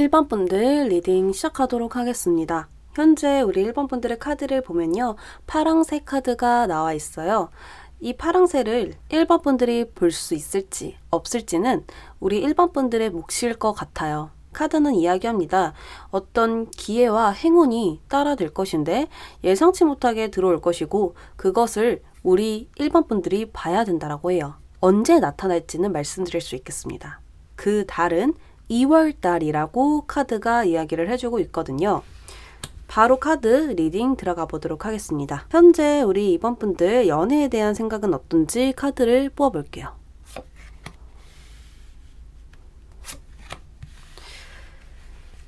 1번 분들 리딩 시작하도록 하겠습니다. 현재 우리 1번 분들의 카드를 보면요. 파랑새 카드가 나와 있어요. 이 파랑새를 1번 분들이 볼 수 있을지 없을지는 우리 1번 분들의 몫일 것 같아요. 카드는 이야기합니다. 어떤 기회와 행운이 따라될 것인데 예상치 못하게 들어올 것이고 그것을 우리 1번 분들이 봐야 된다고 해요. 언제 나타날지는 말씀드릴 수 있겠습니다. 그 달은 2월달이라고 카드가 이야기를 해주고 있거든요. 바로 카드 리딩 들어가 보도록 하겠습니다. 현재 우리 2번 분들 연애에 대한 생각은 어떤지 카드를 뽑아볼게요.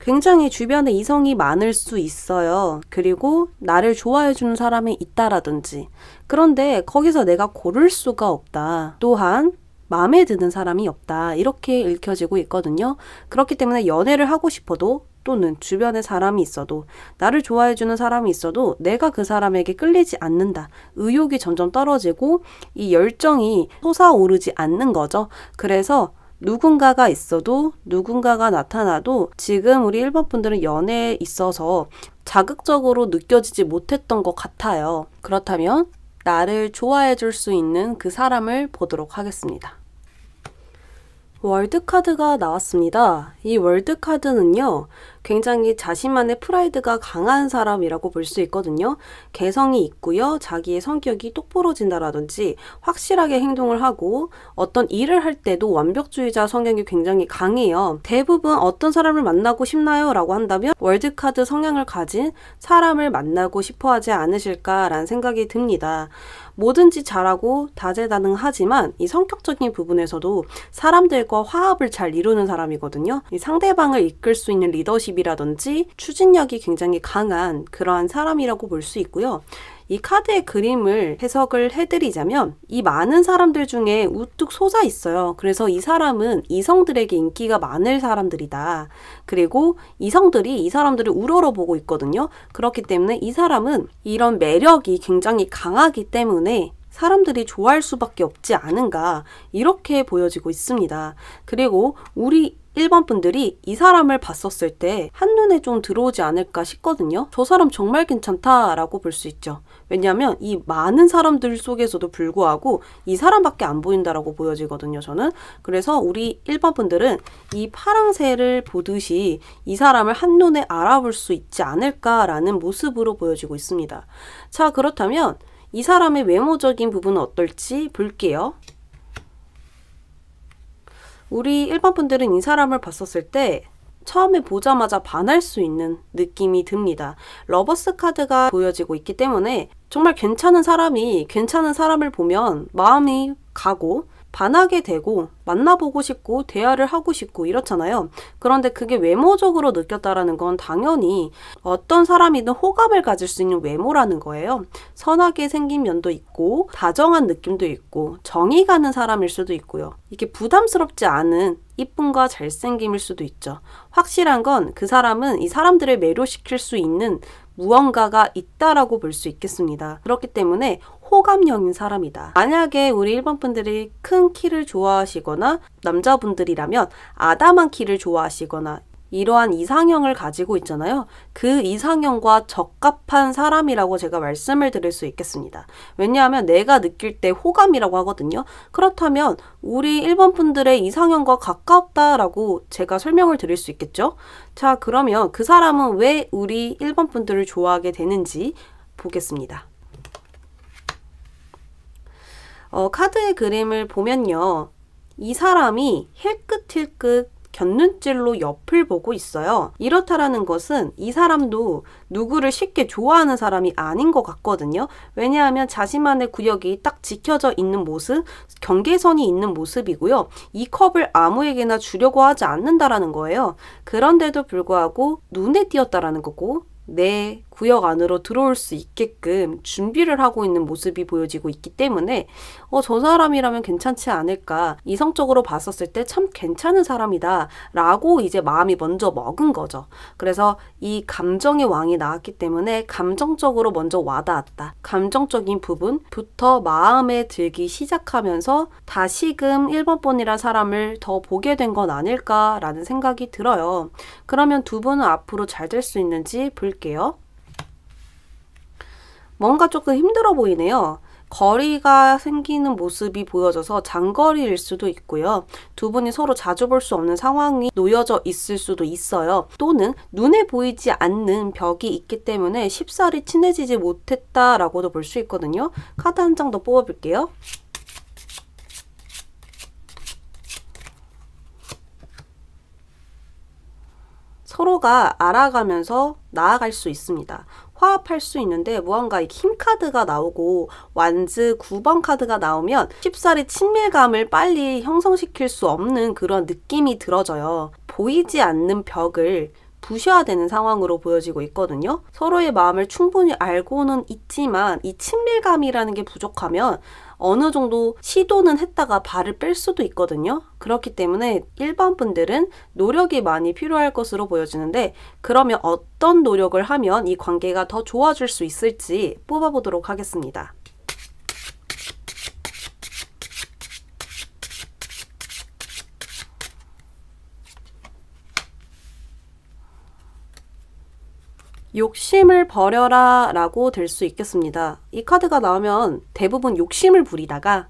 굉장히 주변에 이성이 많을 수 있어요. 그리고 나를 좋아해주는 사람이 있다라든지. 그런데 거기서 내가 고를 수가 없다. 또한 마음에 드는 사람이 없다. 이렇게 읽혀지고 있거든요. 그렇기 때문에 연애를 하고 싶어도 또는 주변에 사람이 있어도 나를 좋아해주는 사람이 있어도 내가 그 사람에게 끌리지 않는다. 의욕이 점점 떨어지고 이 열정이 솟아오르지 않는 거죠. 그래서 누군가가 있어도 누군가가 나타나도 지금 우리 1번 분들은 연애에 있어서 자극적으로 느껴지지 못했던 것 같아요. 그렇다면 나를 좋아해 줄 수 있는 그 사람을 보도록 하겠습니다. 월드카드가 나왔습니다. 이 월드카드는요. 굉장히 자신만의 프라이드가 강한 사람이라고 볼 수 있거든요. 개성이 있고요. 자기의 성격이 똑부러진다라든지 확실하게 행동을 하고 어떤 일을 할 때도 완벽주의자 성향이 굉장히 강해요. 대부분 어떤 사람을 만나고 싶나요? 라고 한다면 월드카드 성향을 가진 사람을 만나고 싶어 하지 않으실까라는 생각이 듭니다. 뭐든지 잘하고 다재다능하지만 이 성격적인 부분에서도 사람들과 화합을 잘 이루는 사람이거든요. 이 상대방을 이끌 수 있는 리더십이라든지 추진력이 굉장히 강한 그러한 사람이라고 볼 수 있고요. 이 카드의 그림을 해석을 해드리자면 이 많은 사람들 중에 우뚝 솟아 있어요. 그래서 이 사람은 이성들에게 인기가 많을 사람들이다. 그리고 이성들이 이 사람들을 우러러보고 있거든요. 그렇기 때문에 이 사람은 이런 매력이 굉장히 강하기 때문에 사람들이 좋아할 수밖에 없지 않은가 이렇게 보여지고 있습니다. 그리고 우리 1번 분들이 이 사람을 봤었을 때 한눈에 좀 들어오지 않을까 싶거든요. 저 사람 정말 괜찮다라고 볼 수 있죠. 왜냐하면 이 많은 사람들 속에서도 불구하고 이 사람밖에 안 보인다라고 보여지거든요. 저는. 그래서 우리 1번 분들은 이 파랑새를 보듯이 이 사람을 한눈에 알아볼 수 있지 않을까라는 모습으로 보여지고 있습니다. 자, 그렇다면 이 사람의 외모적인 부분은 어떨지 볼게요. 우리 1번 분들은 이 사람을 봤었을 때 처음에 보자마자 반할 수 있는 느낌이 듭니다. 러버스 카드가 보여지고 있기 때문에 정말 괜찮은 사람을 보면 마음이 가고 반하게 되고 만나보고 싶고 대화를 하고 싶고 이렇잖아요. 그런데 그게 외모적으로 느꼈다라는 건 당연히 어떤 사람이든 호감을 가질 수 있는 외모라는 거예요. 선하게 생긴 면도 있고 다정한 느낌도 있고 정이 가는 사람일 수도 있고요. 이게 부담스럽지 않은 이쁨과 잘생김일 수도 있죠. 확실한 건 그 사람은 이 사람들을 매료시킬 수 있는 무언가가 있다라고 볼 수 있겠습니다. 그렇기 때문에 호감형인 사람이다. 만약에 우리 1번 분들이 큰 키를 좋아하시거나 남자분들이라면 아담한 키를 좋아하시거나 이러한 이상형을 가지고 있잖아요. 그 이상형과 적합한 사람이라고 제가 말씀을 드릴 수 있겠습니다. 왜냐하면 내가 느낄 때 호감이라고 하거든요. 그렇다면 우리 1번 분들의 이상형과 가깝다라고 제가 설명을 드릴 수 있겠죠. 자, 그러면 그 사람은 왜 우리 1번 분들을 좋아하게 되는지 보겠습니다. 카드의 그림을 보면요. 이 사람이 힐끗힐끗 곁눈질로 옆을 보고 있어요. 이렇다라는 것은 이 사람도 누구를 쉽게 좋아하는 사람이 아닌 것 같거든요. 왜냐하면 자신만의 구역이 딱 지켜져 있는 모습, 경계선이 있는 모습이고요. 이 컵을 아무에게나 주려고 하지 않는다라는 거예요. 그런데도 불구하고 눈에 띄었다라는 거고 내 구역 안으로 들어올 수 있게끔 준비를 하고 있는 모습이 보여지고 있기 때문에 저 사람이라면 괜찮지 않을까, 이성적으로 봤었을 때 참 괜찮은 사람이다 라고 이제 마음이 먼저 먹은 거죠. 그래서 이 감정의 왕이 나왔기 때문에 감정적으로 먼저 와닿았다. 감정적인 부분부터 마음에 들기 시작하면서 다시금 1번 분이란 사람을 더 보게 된 건 아닐까라는 생각이 들어요. 그러면 두 분은 앞으로 잘 될 수 있는지 볼게요. 뭔가 조금 힘들어 보이네요. 거리가 생기는 모습이 보여져서 장거리일 수도 있고요. 두 분이 서로 자주 볼 수 없는 상황이 놓여져 있을 수도 있어요. 또는 눈에 보이지 않는 벽이 있기 때문에 쉽사리 친해지지 못했다라고도 볼 수 있거든요. 카드 한 장 더 뽑아볼게요. 서로가 알아가면서 나아갈 수 있습니다. 화합할 수 있는데 무언가 힘카드가 나오고 완즈 9번 카드가 나오면 쉽사리 친밀감을 빨리 형성시킬 수 없는 그런 느낌이 들어져요. 보이지 않는 벽을 부셔야 되는 상황으로 보여지고 있거든요. 서로의 마음을 충분히 알고는 있지만 이 친밀감이라는 게 부족하면 어느 정도 시도는 했다가 발을 뺄 수도 있거든요. 그렇기 때문에 1번 분들은 노력이 많이 필요할 것으로 보여지는데, 그러면 어떤 노력을 하면 이 관계가 더 좋아질 수 있을지 뽑아보도록 하겠습니다. 욕심을 버려라 라고 될 수 있겠습니다. 이 카드가 나오면 대부분 욕심을 부리다가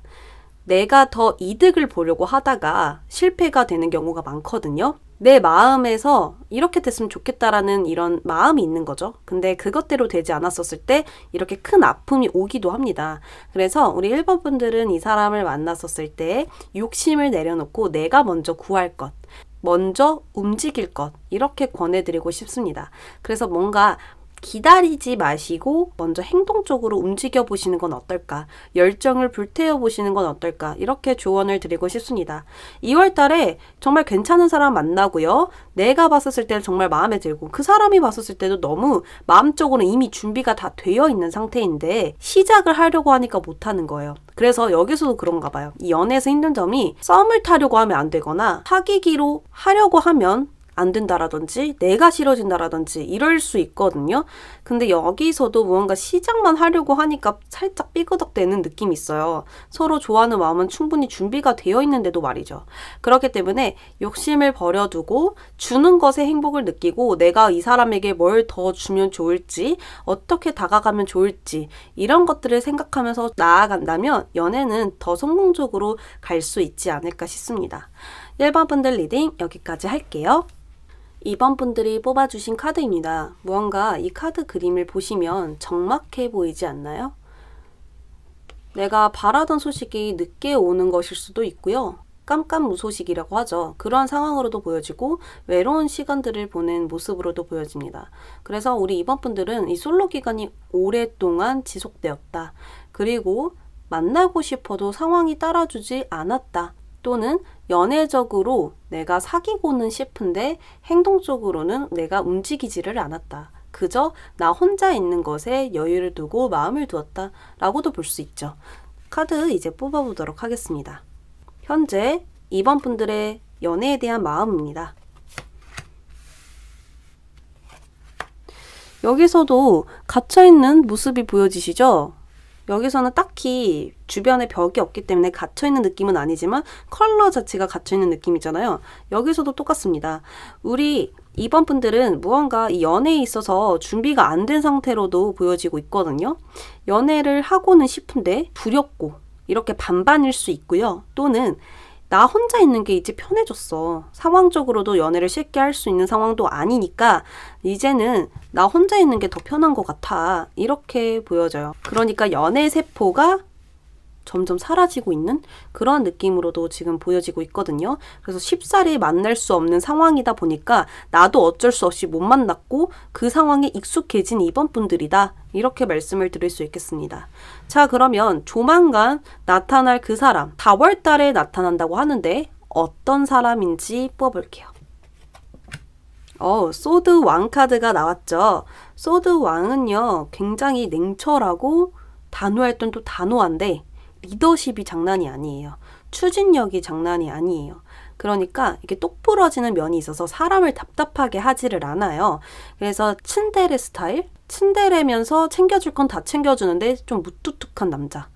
내가 더 이득을 보려고 하다가 실패가 되는 경우가 많거든요. 내 마음에서 이렇게 됐으면 좋겠다라는 이런 마음이 있는 거죠. 근데 그것대로 되지 않았었을 때 이렇게 큰 아픔이 오기도 합니다. 그래서 우리 1번 분들은 이 사람을 만났었을 때 욕심을 내려놓고 내가 먼저 구할 것, 먼저 움직일 것, 이렇게 권해드리고 싶습니다. 그래서 뭔가 기다리지 마시고 먼저 행동적으로 움직여 보시는 건 어떨까? 열정을 불태워 보시는 건 어떨까? 이렇게 조언을 드리고 싶습니다. 2월 달에 정말 괜찮은 사람 만나고요. 내가 봤었을 때는 정말 마음에 들고 그 사람이 봤었을 때도 너무 마음적으로 이미 준비가 다 되어 있는 상태인데 시작을 하려고 하니까 못하는 거예요. 그래서 여기서도 그런가 봐요. 이 연애에서 힘든 점이 썸을 타려고 하면 안 되거나 사귀기로 하려고 하면 안 된다라든지 내가 싫어진다라든지 이럴 수 있거든요. 근데 여기서도 무언가 시작만 하려고 하니까 살짝 삐그덕대는 느낌이 있어요. 서로 좋아하는 마음은 충분히 준비가 되어 있는데도 말이죠. 그렇기 때문에 욕심을 버려두고 주는 것에 행복을 느끼고 내가 이 사람에게 뭘 더 주면 좋을지, 어떻게 다가가면 좋을지 이런 것들을 생각하면서 나아간다면 연애는 더 성공적으로 갈 수 있지 않을까 싶습니다. 1번 분들 리딩 여기까지 할게요. 2번 분들이 뽑아주신 카드입니다. 무언가 이 카드 그림을 보시면 적막해 보이지 않나요? 내가 바라던 소식이 늦게 오는 것일 수도 있고요. 깜깜무소식이라고 하죠. 그러한 상황으로도 보여지고 외로운 시간들을 보낸 모습으로도 보여집니다. 그래서 우리 2번 분들은 이 솔로 기간이 오랫동안 지속되었다. 그리고 만나고 싶어도 상황이 따라주지 않았다. 또는 연애적으로 내가 사귀고는 싶은데 행동적으로는 내가 움직이지를 않았다. 그저 나 혼자 있는 것에 여유를 두고 마음을 두었다 라고도 볼 수 있죠. 카드 이제 뽑아보도록 하겠습니다. 현재 2번 분들의 연애에 대한 마음입니다. 여기서도 갇혀있는 모습이 보여지시죠? 여기서는 딱히 주변에 벽이 없기 때문에 갇혀있는 느낌은 아니지만 컬러 자체가 갇혀있는 느낌이잖아요. 여기서도 똑같습니다. 우리 2번 분들은 무언가 이 연애에 있어서 준비가 안 된 상태로도 보여지고 있거든요. 연애를 하고는 싶은데 두렵고 이렇게 반반일 수 있고요. 또는 나 혼자 있는 게 이제 편해졌어. 상황적으로도 연애를 쉽게 할 수 있는 상황도 아니니까 이제는 나 혼자 있는 게 더 편한 것 같아. 이렇게 보여져요. 그러니까 연애 세포가 점점 사라지고 있는 그런 느낌으로도 지금 보여지고 있거든요. 그래서 쉽사리 만날 수 없는 상황이다 보니까 나도 어쩔 수 없이 못 만났고 그 상황에 익숙해진 2번 분들이다. 이렇게 말씀을 드릴 수 있겠습니다. 자, 그러면 조만간 나타날 그 사람 4월 달에 나타난다고 하는데 어떤 사람인지 뽑아볼게요. 소드 왕 카드가 나왔죠. 소드 왕은요, 굉장히 냉철하고 단호할 땐 또 단호한데 리더십이 장난이 아니에요. 추진력이 장난이 아니에요. 그러니까 이게 똑부러지는 면이 있어서 사람을 답답하게 하지를 않아요. 그래서 츤데레 스타일? 츤데레면서 챙겨줄 건 다 챙겨주는데 좀 무뚝뚝한 남자.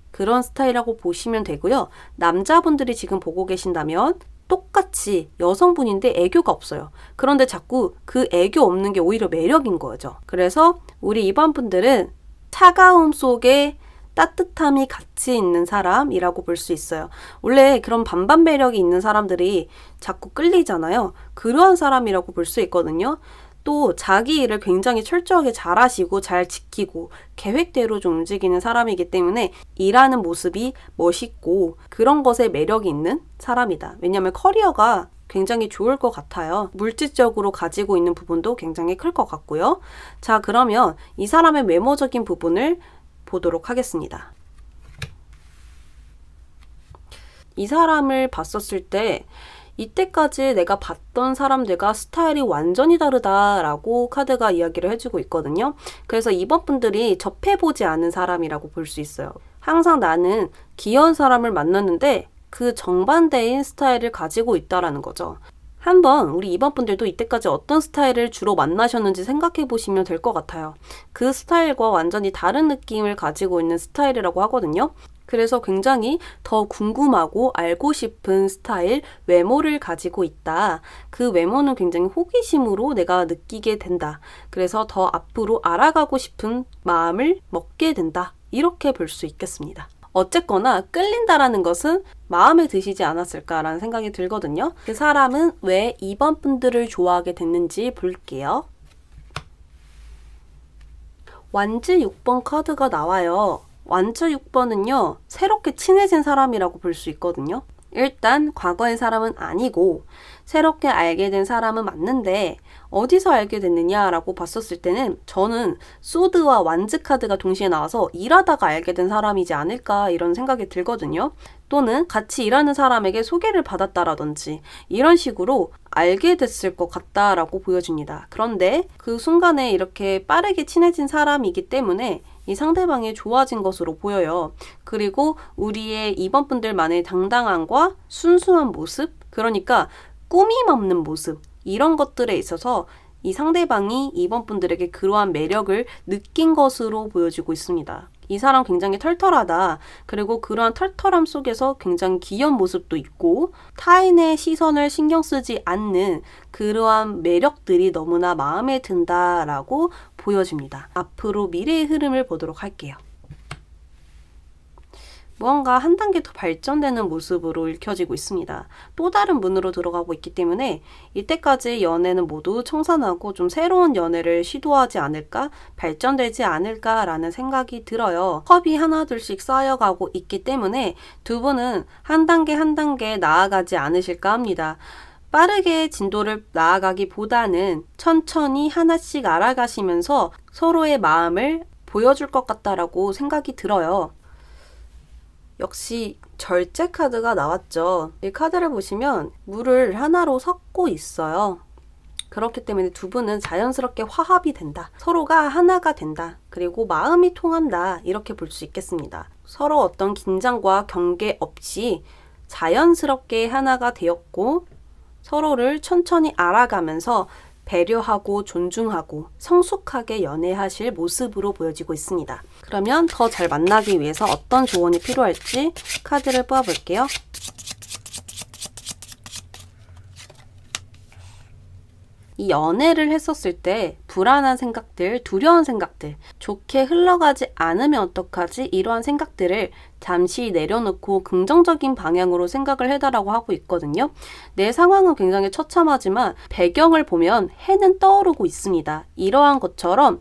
그런 스타일이라고 보시면 되고요. 남자분들이 지금 보고 계신다면 똑같이 여성분인데 애교가 없어요. 그런데 자꾸 그 애교 없는 게 오히려 매력인 거죠. 그래서 우리 이번 분들은 차가움 속에 따뜻함이 같이 있는 사람이라고 볼 수 있어요. 원래 그런 반반 매력이 있는 사람들이 자꾸 끌리잖아요. 그러한 사람이라고 볼 수 있거든요. 또 자기 일을 굉장히 철저하게 잘 하시고 잘 지키고 계획대로 좀 움직이는 사람이기 때문에 일하는 모습이 멋있고 그런 것에 매력이 있는 사람이다. 왜냐하면 커리어가 굉장히 좋을 것 같아요. 물질적으로 가지고 있는 부분도 굉장히 클 것 같고요. 자, 그러면 이 사람의 외모적인 부분을 보도록 하겠습니다. 이 사람을 봤었을 때 이때까지 내가 봤던 사람들과 스타일이 완전히 다르다라고 카드가 이야기를 해주고 있거든요. 그래서 이번 분들이 접해보지 않은 사람이라고 볼 수 있어요. 항상 나는 귀여운 사람을 만났는데 그 정반대인 스타일을 가지고 있다라는 거죠. 한번 우리 이번 분들도 이때까지 어떤 스타일을 주로 만나셨는지 생각해 보시면 될 것 같아요. 그 스타일과 완전히 다른 느낌을 가지고 있는 스타일이라고 하거든요. 그래서 굉장히 더 궁금하고 알고 싶은 스타일, 외모를 가지고 있다. 그 외모는 굉장히 호기심으로 내가 느끼게 된다. 그래서 더 앞으로 알아가고 싶은 마음을 먹게 된다. 이렇게 볼 수 있겠습니다. 어쨌거나 끌린다라는 것은 마음에 드시지 않았을까라는 생각이 들거든요. 그 사람은 왜 이번 분들을 좋아하게 됐는지 볼게요. 완즈 6번 카드가 나와요. 완즈 6번은요. 새롭게 친해진 사람이라고 볼 수 있거든요. 일단 과거의 사람은 아니고 새롭게 알게 된 사람은 맞는데 어디서 알게 됐느냐라고 봤었을 때는 저는 소드와 완즈 카드가 동시에 나와서 일하다가 알게 된 사람이지 않을까 이런 생각이 들거든요. 또는 같이 일하는 사람에게 소개를 받았다라든지 이런 식으로 알게 됐을 것 같다라고 보여집니다. 그런데 그 순간에 이렇게 빠르게 친해진 사람이기 때문에 이 상대방이 좋아진 것으로 보여요. 그리고 우리의 이번 분들만의 당당함과 순수한 모습, 그러니까 꾸밈 없는 모습, 이런 것들에 있어서 이 상대방이 이번 분들에게 그러한 매력을 느낀 것으로 보여지고 있습니다. 이 사람 굉장히 털털하다. 그리고 그러한 털털함 속에서 굉장히 귀여운 모습도 있고 타인의 시선을 신경 쓰지 않는 그러한 매력들이 너무나 마음에 든다라고 보여집니다. 앞으로 미래의 흐름을 보도록 할게요. 무언가 한 단계 더 발전되는 모습으로 읽혀지고 있습니다. 또 다른 문으로 들어가고 있기 때문에 이때까지 연애는 모두 청산하고 좀 새로운 연애를 시도하지 않을까, 발전되지 않을까라는 생각이 들어요. 컵이 하나둘씩 쌓여가고 있기 때문에 두 분은 한 단계 한 단계 나아가지 않으실까 합니다. 빠르게 진도를 나아가기보다는 천천히 하나씩 알아가시면서 서로의 마음을 보여줄 것 같다라고 생각이 들어요. 역시 절제 카드가 나왔죠. 이 카드를 보시면 물을 하나로 섞고 있어요. 그렇기 때문에 두 분은 자연스럽게 화합이 된다. 서로가 하나가 된다. 그리고 마음이 통한다. 이렇게 볼 수 있겠습니다. 서로 어떤 긴장과 경계 없이 자연스럽게 하나가 되었고 서로를 천천히 알아가면서 배려하고 존중하고 성숙하게 연애하실 모습으로 보여지고 있습니다. 그러면 더 잘 만나기 위해서 어떤 조언이 필요할지 카드를 뽑아볼게요. 이 연애를 했었을 때 불안한 생각들, 두려운 생각들, 좋게 흘러가지 않으면 어떡하지? 이러한 생각들을 잠시 내려놓고 긍정적인 방향으로 생각을 해달라고 하고 있거든요. 내 상황은 굉장히 처참하지만 배경을 보면 해는 떠오르고 있습니다. 이러한 것처럼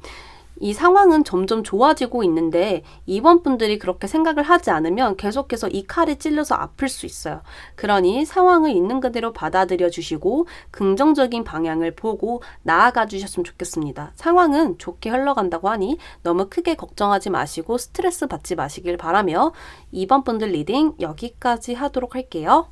이 상황은 점점 좋아지고 있는데 이번 분들이 그렇게 생각을 하지 않으면 계속해서 이 칼에 찔려서 아플 수 있어요. 그러니 상황을 있는 그대로 받아들여 주시고 긍정적인 방향을 보고 나아가 주셨으면 좋겠습니다. 상황은 좋게 흘러간다고 하니 너무 크게 걱정하지 마시고 스트레스 받지 마시길 바라며 이번 분들 리딩 여기까지 하도록 할게요.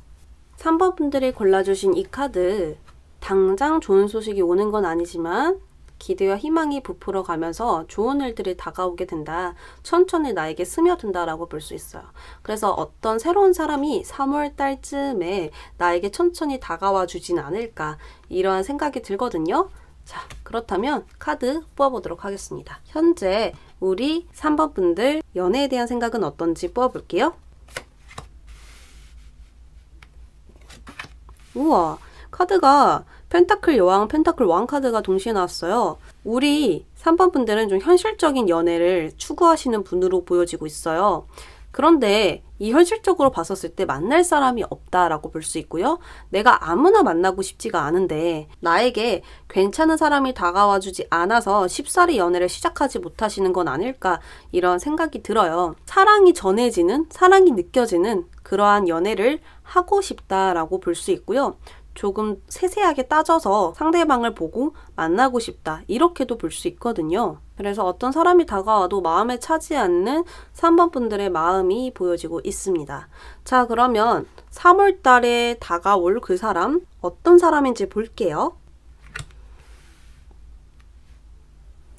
3번 분들이 골라주신 이 카드, 당장 좋은 소식이 오는 건 아니지만 기대와 희망이 부풀어 가면서 좋은 일들이 다가오게 된다. 천천히 나에게 스며든다라고 볼 수 있어요. 그래서 어떤 새로운 사람이 3월 달쯤에 나에게 천천히 다가와 주진 않을까 이러한 생각이 들거든요. 자, 그렇다면 카드 뽑아보도록 하겠습니다. 현재 우리 3번 분들 연애에 대한 생각은 어떤지 뽑아볼게요. 우와, 카드가 펜타클 여왕, 펜타클 왕 카드가 동시에 나왔어요. 우리 3번 분들은 좀 현실적인 연애를 추구하시는 분으로 보여지고 있어요. 그런데 이 현실적으로 봤었을 때 만날 사람이 없다라고 볼 수 있고요. 내가 아무나 만나고 싶지가 않은데 나에게 괜찮은 사람이 다가와 주지 않아서 쉽사리 연애를 시작하지 못하시는 건 아닐까 이런 생각이 들어요. 사랑이 전해지는, 사랑이 느껴지는 그러한 연애를 하고 싶다라고 볼 수 있고요. 조금 세세하게 따져서 상대방을 보고 만나고 싶다 이렇게도 볼 수 있거든요. 그래서 어떤 사람이 다가와도 마음에 차지 않는 3번 분들의 마음이 보여지고 있습니다. 자, 그러면 3월 달에 다가올 그 사람 어떤 사람인지 볼게요.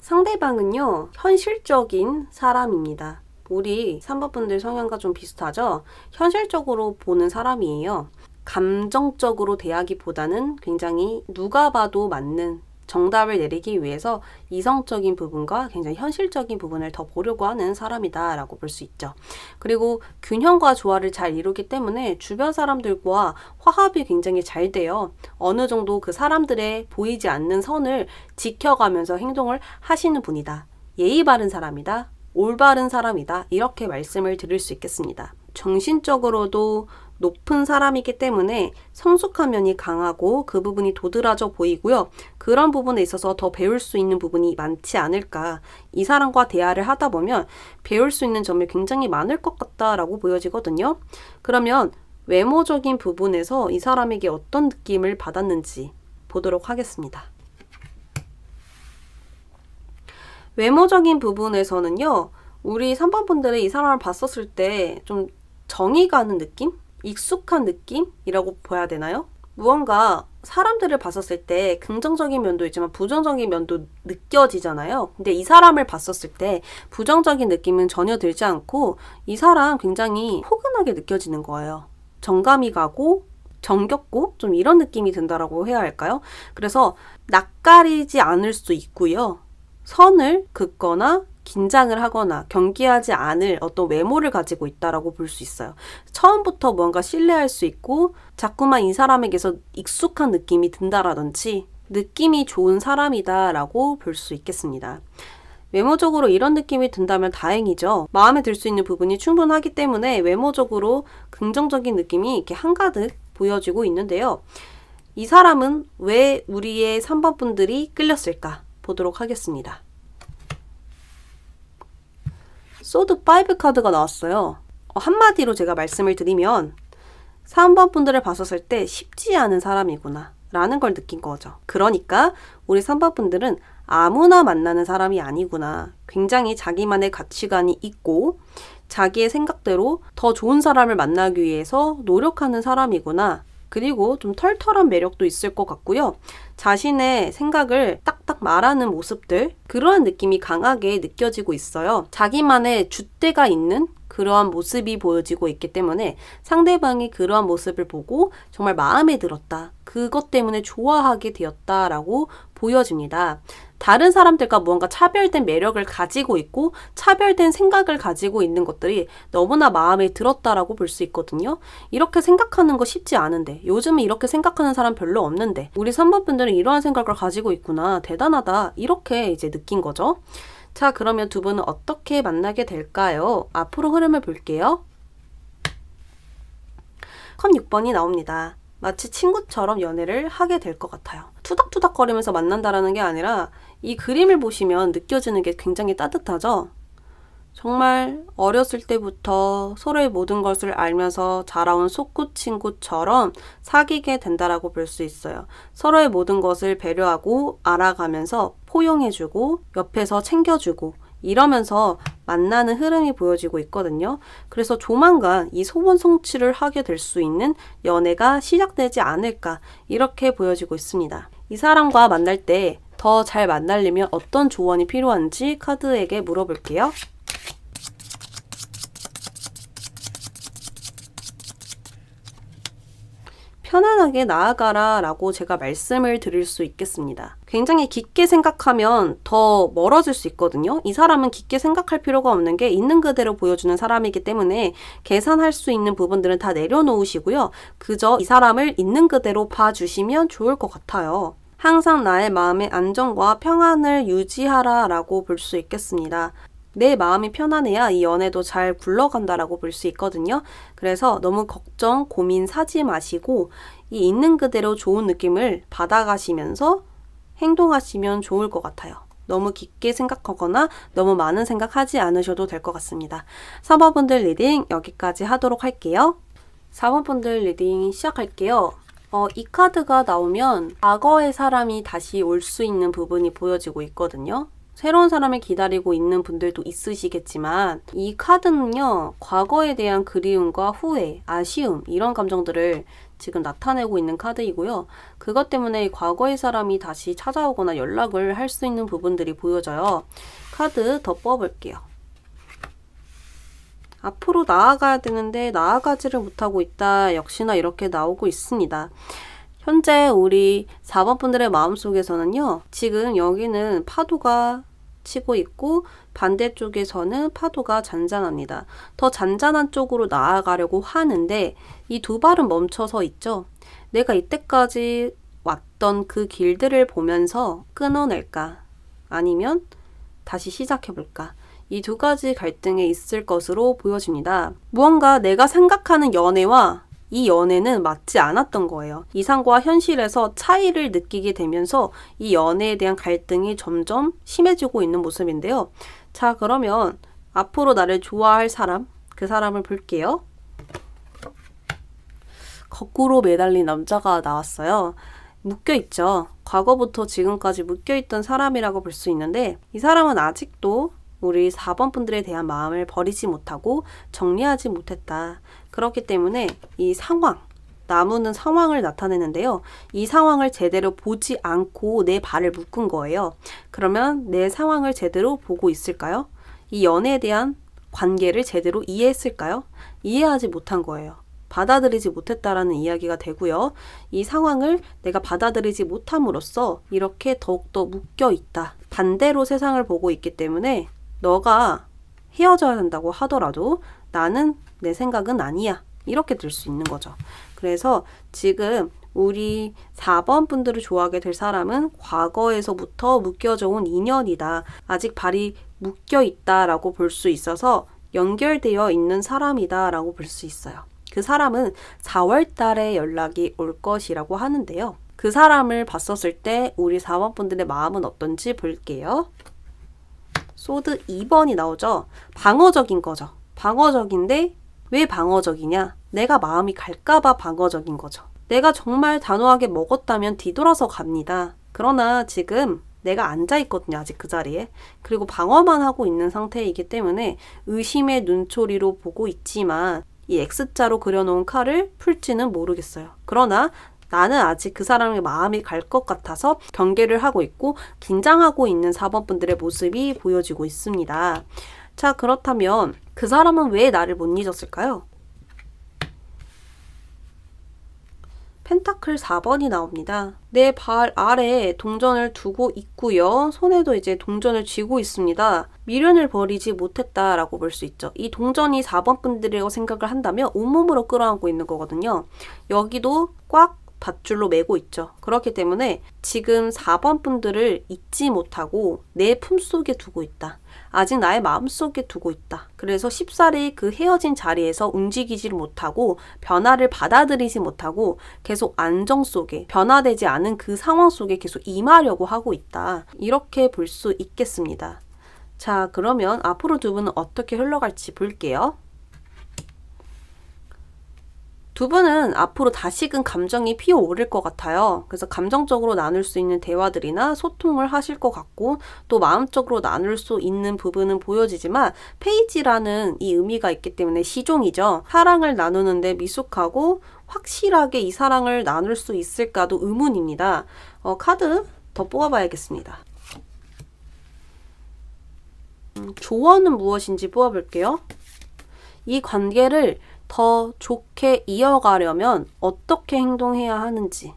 상대방은요, 현실적인 사람입니다. 우리 3번 분들 성향과 좀 비슷하죠? 현실적으로 보는 사람이에요. 감정적으로 대하기보다는 굉장히 누가 봐도 맞는 정답을 내리기 위해서 이성적인 부분과 굉장히 현실적인 부분을 더 보려고 하는 사람이다 라고 볼 수 있죠. 그리고 균형과 조화를 잘 이루기 때문에 주변 사람들과 화합이 굉장히 잘 돼요. 어느 정도 그 사람들의 보이지 않는 선을 지켜가면서 행동을 하시는 분이다. 예의 바른 사람이다. 올바른 사람이다. 이렇게 말씀을 드릴 수 있겠습니다. 정신적으로도 높은 사람이기 때문에 성숙한 면이 강하고 그 부분이 도드라져 보이고요. 그런 부분에 있어서 더 배울 수 있는 부분이 많지 않을까. 이 사람과 대화를 하다 보면 배울 수 있는 점이 굉장히 많을 것 같다라고 보여지거든요. 그러면 외모적인 부분에서 이 사람에게 어떤 느낌을 받았는지 보도록 하겠습니다. 외모적인 부분에서는요. 우리 3번 분들이 이 사람을 봤었을 때 좀 정이 가는 느낌? 익숙한 느낌이라고 봐야 되나요? 무언가 사람들을 봤었을 때 긍정적인 면도 있지만 부정적인 면도 느껴지잖아요. 근데 이 사람을 봤었을 때 부정적인 느낌은 전혀 들지 않고 이 사람 굉장히 포근하게 느껴지는 거예요. 정감이 가고 정겹고 좀 이런 느낌이 든다라고 해야 할까요? 그래서 낯가리지 않을 수 있고요. 선을 긋거나 긴장을 하거나 경계하지 않을 어떤 외모를 가지고 있다라고 볼 수 있어요. 처음부터 뭔가 신뢰할 수 있고 자꾸만 이 사람에게서 익숙한 느낌이 든다라든지 느낌이 좋은 사람이다라고 볼 수 있겠습니다. 외모적으로 이런 느낌이 든다면 다행이죠. 마음에 들 수 있는 부분이 충분하기 때문에 외모적으로 긍정적인 느낌이 이렇게 한가득 보여지고 있는데요. 이 사람은 왜 우리의 3번 분들이 끌렸을까 보도록 하겠습니다. 소드 5 카드가 나왔어요. 한마디로 제가 말씀을 드리면 3번 분들을 봤었을 때 쉽지 않은 사람이구나 라는 걸 느낀 거죠. 그러니까 우리 3번 분들은 아무나 만나는 사람이 아니구나. 굉장히 자기만의 가치관이 있고 자기의 생각대로 더 좋은 사람을 만나기 위해서 노력하는 사람이구나. 그리고 좀 털털한 매력도 있을 것 같고요. 자신의 생각을 딱딱 말하는 모습들, 그러한 느낌이 강하게 느껴지고 있어요. 자기만의 줏대가 있는 그러한 모습이 보여지고 있기 때문에 상대방이 그러한 모습을 보고 정말 마음에 들었다. 그것 때문에 좋아하게 되었다라고 보여집니다. 다른 사람들과 무언가 차별된 매력을 가지고 있고 차별된 생각을 가지고 있는 것들이 너무나 마음에 들었다라고 볼 수 있거든요. 이렇게 생각하는 거 쉽지 않은데 요즘은 이렇게 생각하는 사람 별로 없는데 우리 3번 분들은 이러한 생각을 가지고 있구나. 대단하다. 이렇게 이제 느낀 거죠. 자, 그러면 두 분은 어떻게 만나게 될까요? 앞으로 흐름을 볼게요. 컵 6번이 나옵니다. 마치 친구처럼 연애를 하게 될 것 같아요. 투닥투닥거리면서 만난다라는 게 아니라 이 그림을 보시면 느껴지는 게 굉장히 따뜻하죠? 정말 어렸을 때부터 서로의 모든 것을 알면서 자라온 속구친구처럼 사귀게 된다라고 볼 수 있어요. 서로의 모든 것을 배려하고 알아가면서 포용해주고 옆에서 챙겨주고 이러면서 만나는 흐름이 보여지고 있거든요. 그래서 조만간 이 소원 성취를 하게 될 수 있는 연애가 시작되지 않을까 이렇게 보여지고 있습니다. 이 사람과 만날 때 더 잘 만나려면 어떤 조언이 필요한지 카드에게 물어볼게요. 편안하게 나아가라 라고 제가 말씀을 드릴 수 있겠습니다. 굉장히 깊게 생각하면 더 멀어질 수 있거든요. 이 사람은 깊게 생각할 필요가 없는 게 있는 그대로 보여주는 사람이기 때문에 계산할 수 있는 부분들은 다 내려놓으시고요. 그저 이 사람을 있는 그대로 봐주시면 좋을 것 같아요. 항상 나의 마음의 안정과 평안을 유지하라 라고 볼 수 있겠습니다. 내 마음이 편안해야 이 연애도 잘 굴러간다라고 볼 수 있거든요. 그래서 너무 걱정, 고민 사지 마시고 이 있는 그대로 좋은 느낌을 받아가시면서 행동하시면 좋을 것 같아요. 너무 깊게 생각하거나 너무 많은 생각하지 않으셔도 될 것 같습니다. 3번분들 리딩 여기까지 하도록 할게요. 4번분들 리딩 시작할게요. 이 카드가 나오면 과거의 사람이 다시 올 수 있는 부분이 보여지고 있거든요. 새로운 사람을 기다리고 있는 분들도 있으시겠지만 이 카드는요, 과거에 대한 그리움과 후회, 아쉬움 이런 감정들을 지금 나타내고 있는 카드이고요. 그것 때문에 과거의 사람이 다시 찾아오거나 연락을 할 수 있는 부분들이 보여져요. 카드 더 뽑을게요. 앞으로 나아가야 되는데 나아가지를 못하고 있다. 역시나 이렇게 나오고 있습니다. 현재 우리 4번 분들의 마음속에서는요. 지금 여기는 파도가 치고 있고 반대쪽에서는 파도가 잔잔합니다. 더 잔잔한 쪽으로 나아가려고 하는데 이 두 발은 멈춰서 있죠. 내가 이때까지 왔던 그 길들을 보면서 끊어낼까? 아니면 다시 시작해볼까? 이 두 가지 갈등에 있을 것으로 보여집니다. 무언가 내가 생각하는 연애와 이 연애는 맞지 않았던 거예요. 이상과 현실에서 차이를 느끼게 되면서 이 연애에 대한 갈등이 점점 심해지고 있는 모습인데요. 자, 그러면 앞으로 나를 좋아할 사람, 그 사람을 볼게요. 거꾸로 매달린 남자가 나왔어요. 묶여있죠. 과거부터 지금까지 묶여있던 사람이라고 볼 수 있는데 이 사람은 아직도 우리 4번 분들에 대한 마음을 버리지 못하고 정리하지 못했다. 그렇기 때문에 이 상황, 나무는 상황을 나타내는데요. 이 상황을 제대로 보지 않고 내 발을 묶은 거예요. 그러면 내 상황을 제대로 보고 있을까요? 이 연애에 대한 관계를 제대로 이해했을까요? 이해하지 못한 거예요. 받아들이지 못했다라는 이야기가 되고요. 이 상황을 내가 받아들이지 못함으로써 이렇게 더욱더 묶여 있다. 반대로 세상을 보고 있기 때문에 너가 헤어져야 된다고 하더라도 나는 내 생각은 아니야. 이렇게 될 수 있는 거죠. 그래서 지금 우리 4번 분들을 좋아하게 될 사람은 과거에서부터 묶여져 온 인연이다. 아직 발이 묶여 있다라고 볼 수 있어서 연결되어 있는 사람이다 라고 볼 수 있어요. 그 사람은 4월 달에 연락이 올 것이라고 하는데요. 그 사람을 봤었을 때 우리 4번 분들의 마음은 어떤지 볼게요. 소드 2번이 나오죠. 방어적인 거죠. 방어적인데 왜 방어적이냐? 내가 마음이 갈까봐 방어적인 거죠. 내가 정말 단호하게 먹었다면 뒤돌아서 갑니다. 그러나 지금 내가 앉아있거든요. 아직 그 자리에. 그리고 방어만 하고 있는 상태이기 때문에 의심의 눈초리로 보고 있지만 이 X자로 그려놓은 칼을 풀지는 모르겠어요. 그러나 나는 아직 그 사람의 마음이 갈 것 같아서 경계를 하고 있고 긴장하고 있는 4번 분들의 모습이 보여지고 있습니다. 자, 그렇다면 그 사람은 왜 나를 못 잊었을까요? 펜타클 4번이 나옵니다. 내 발 아래에 동전을 두고 있고요. 손에도 이제 동전을 쥐고 있습니다. 미련을 버리지 못했다라고 볼 수 있죠. 이 동전이 4번 분들이라고 생각을 한다면 온몸으로 끌어안고 있는 거거든요. 여기도 꽉 밧줄로 메고 있죠. 그렇기 때문에 지금 4번 분들을 잊지 못하고 내 품속에 두고 있다. 아직 나의 마음속에 두고 있다. 그래서 쉽사리 그 헤어진 자리에서 움직이지를 못하고 변화를 받아들이지 못하고 계속 안정 속에 변화되지 않은 그 상황 속에 계속 임하려고 하고 있다. 이렇게 볼 수 있겠습니다. 자, 그러면 앞으로 두 분은 어떻게 흘러갈지 볼게요. 두 분은 앞으로 다시금 감정이 피어오를 것 같아요. 그래서 감정적으로 나눌 수 있는 대화들이나 소통을 하실 것 같고 또 마음적으로 나눌 수 있는 부분은 보여지지만 페이지라는 이 의미가 있기 때문에 시종이죠. 사랑을 나누는데 미숙하고 확실하게 이 사랑을 나눌 수 있을까도 의문입니다. 카드 더 뽑아봐야겠습니다. 조언은 무엇인지 뽑아볼게요. 이 관계를 더 좋게 이어가려면 어떻게 행동해야 하는지.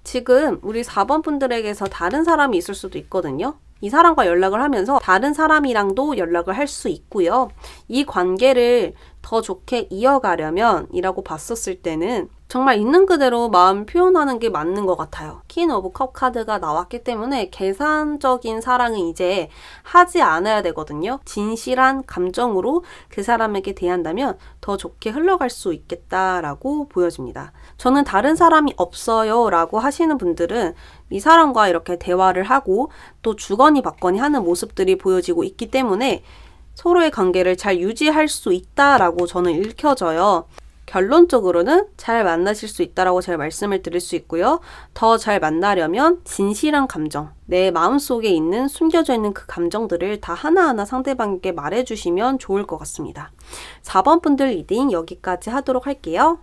지금 우리 4번 분들에게서 다른 사람이 있을 수도 있거든요. 이 사람과 연락을 하면서 다른 사람이랑도 연락을 할 수 있고요. 이 관계를 더 좋게 이어가려면 이라고 봤었을 때는 정말 있는 그대로 마음 표현하는 게 맞는 것 같아요. 퀸 오브 컵 카드가 나왔기 때문에 계산적인 사랑은 이제 하지 않아야 되거든요. 진실한 감정으로 그 사람에게 대한다면 더 좋게 흘러갈 수 있겠다라고 보여집니다. 저는 다른 사람이 없어요 라고 하시는 분들은 이 사람과 이렇게 대화를 하고 또 주거니 받거니 하는 모습들이 보여지고 있기 때문에 서로의 관계를 잘 유지할 수 있다라고 저는 읽혀져요. 결론적으로는 잘 만나실 수 있다라고 제가 말씀을 드릴 수 있고요. 더 잘 만나려면 진실한 감정, 내 마음속에 있는 숨겨져 있는 그 감정들을 다 하나하나 상대방에게 말해주시면 좋을 것 같습니다. 4번 분들 리딩 여기까지 하도록 할게요.